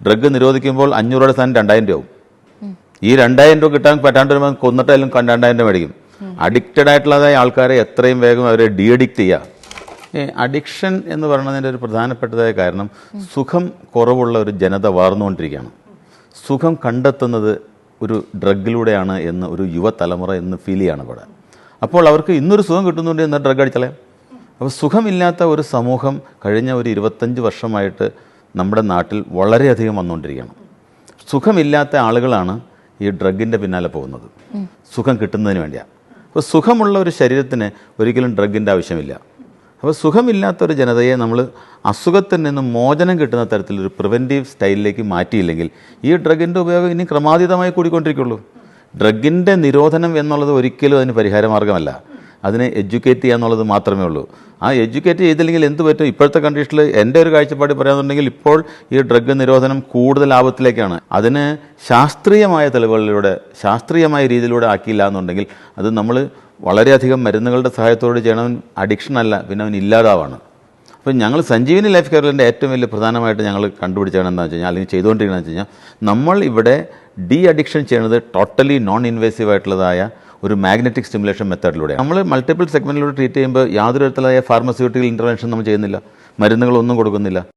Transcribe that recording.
Drug നിരോധിക്കുമ്പോൾ 500 രൂപയുടെ സ്ഥാനം 2000 രൂപ ആവും. ഈ 2000 രൂപ കിട്ടാൻ പറ്റാണ്ട് വരുമ്പോൾ കൊന്നിട്ടായാലും 2000 രൂപ മേടിക്കും. അഡിക്റ്റഡ് ആയിട്ടുള്ളതായ ആൾക്കാരെ എത്രയും വേഗം അവരെ ഡീഅഡിക്റ്റ് ചെയ്യുക. അഡിക്ഷൻ എന്ന് പറയുന്നതിൻ്റെ ഒരു പ്രധാനപ്പെട്ടതായ കാരണം സുഖം കുറവുള്ള ഒരു ജനത വളർന്നുകൊണ്ടിരിക്കുകയാണ്. സുഖം കണ്ടെത്തുന്നത് ഒരു ഡ്രഗിലൂടെയാണ് എന്ന് ഒരു യുവതലമുറ എന്ന് ഫീൽ ചെയ്യാണ് ഇവിടെ. അപ്പോൾ അവർക്ക് ഇന്നൊരു സുഖം കിട്ടുന്നുണ്ട് എന്നാൽ ഡ്രഗ് അടിച്ചളയാം. അപ്പോൾ സുഖമില്ലാത്ത ഒരു സമൂഹം കഴിഞ്ഞ ഒരു 25 വർഷമായിട്ട് നമ്മുടെ നാട്ടിൽ വളരെയധികം വന്നുകൊണ്ടിരിക്കുകയാണ്. സുഖമില്ലാത്ത ആളുകളാണ് ഈ ഡ്രഗിൻ്റെ പിന്നാലെ പോകുന്നത്, സുഖം കിട്ടുന്നതിന് വേണ്ടിയാണ്. അപ്പോൾ സുഖമുള്ള ഒരു ശരീരത്തിന് ഒരിക്കലും ഡ്രഗിൻ്റെ ആവശ്യമില്ല. അപ്പോൾ സുഖമില്ലാത്തൊരു ജനതയെ നമ്മൾ അസുഖത്തിൽ നിന്ന് മോചനം കിട്ടുന്ന തരത്തിലൊരു പ്രിവെൻറ്റീവ് സ്റ്റൈലിലേക്ക് മാറ്റിയില്ലെങ്കിൽ ഈ ഡ്രഗിൻ്റെ ഉപയോഗം ഇനി ക്രമാതീതമായി കൂടിക്കൊണ്ടിരിക്കുള്ളൂ. ഡ്രഗിൻ്റെ നിരോധനം എന്നുള്ളത് ഒരിക്കലും അതിന് പരിഹാരമാർഗ്ഗമല്ല. അതിനെ എഡ്യൂക്കേറ്റ് ചെയ്യുക എന്നുള്ളത് മാത്രമേ ഉള്ളൂ. ആ എഡ്യൂക്കേറ്റ് ചെയ്തില്ലെങ്കിൽ എന്ത് പറ്റും? ഇപ്പോഴത്തെ കണ്ടീഷനിൽ എൻ്റെ ഒരു കാഴ്ചപ്പാട് പറയാന്നുണ്ടെങ്കിൽ ഇപ്പോൾ ഈ ഡ്രഗ് നിരോധനം കൂടുതൽ ആപത്തിലേക്കാണ്. അതിന് ശാസ്ത്രീയമായ തെളിവുകളിലൂടെ ശാസ്ത്രീയമായ രീതിയിലൂടെ ആക്കിയില്ല എന്നുണ്ടെങ്കിൽ അത് നമ്മൾ വളരെയധികം മരുന്നുകളുടെ സഹായത്തോട് ചെയ്യണവൻ അഡിക്ഷൻ അല്ല, പിന്നെ അവൻ ഇല്ലാതാവാണ്. അപ്പം ഞങ്ങൾ സഞ്ജീവനി ലൈഫ് കെയറിൻ്റെ ഏറ്റവും വലിയ പ്രധാനമായിട്ട് ഞങ്ങൾ കണ്ടുപിടിച്ചത് എന്താണെന്ന് വെച്ച് കഴിഞ്ഞാൽ, അല്ലെങ്കിൽ ചെയ്തുകൊണ്ടിരിക്കുന്നതെന്ന് വെച്ച് കഴിഞ്ഞാൽ, നമ്മൾ ഇവിടെ ഡി അഡിക്ഷൻ ചെയ്യുന്നത് ടോട്ടലി നോൺ ഇൻവേസീവ് ആയിട്ടുള്ളതായ ഒരു മാഗ്നറ്റിക് സ്റ്റിമുലേഷൻ മെത്തേഡിലൂടെ. നമ്മൾ മൾട്ടിപ്പിൾ സെഗ്മെൻറ്റിലൂടെ ട്രീറ്റ് ചെയ്യുമ്പോൾ യാതൊരു തരത്തിലായ ഫാർമസ്യൂട്ടിക്കൽ ഇൻ്റർവെൻഷൻ നമ്മൾ ചെയ്യുന്നില്ല, മരുന്നുകളൊന്നും കൊടുക്കുന്നില്ല.